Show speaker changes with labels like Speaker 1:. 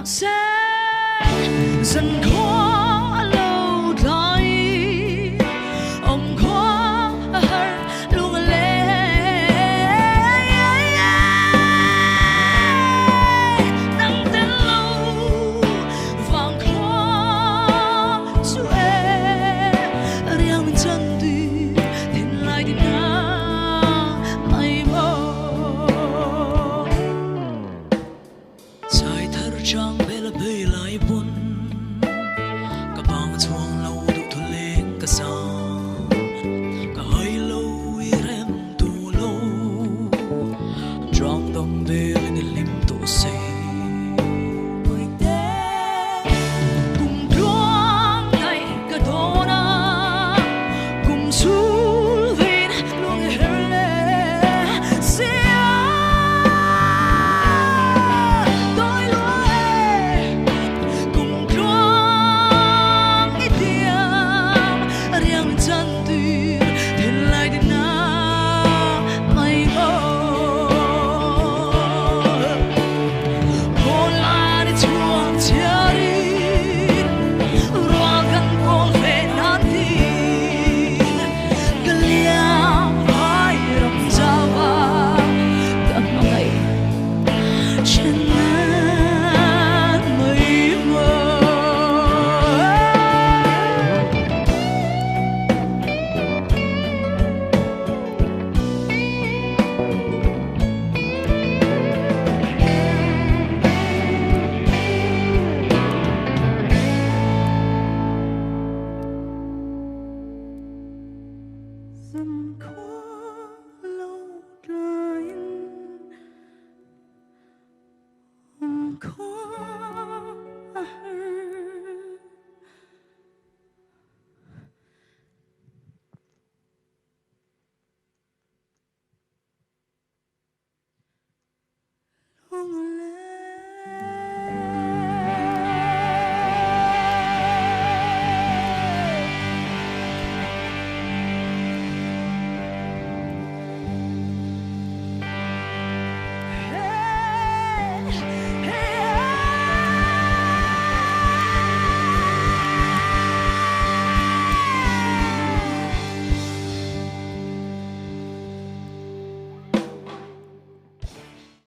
Speaker 1: sẽ dần khó lâu lại ông khó luôn lên nắng tên lâu vàng khó chuê riêng mình chân tùy thêm lại đi na mây mơ trái thở trăng bê là bê lại buồn cả bang chuông lâu đủ thôn lên cả sao cả hơi lâu irem tu lâu trong tâm bê lên lim tu say buổi đêm cùng đuông ngày cả đona cùng sul vin luôn hele sia tôi luôn cùng đuông ít tiếng riêng chân tùy thêm lại đến na mây mơ hôn lại để chuông chia đi roa gần con về nát tin cái liang ai rộng ra và tầm ngày trên nát mây mơ dần khó lâu đời khó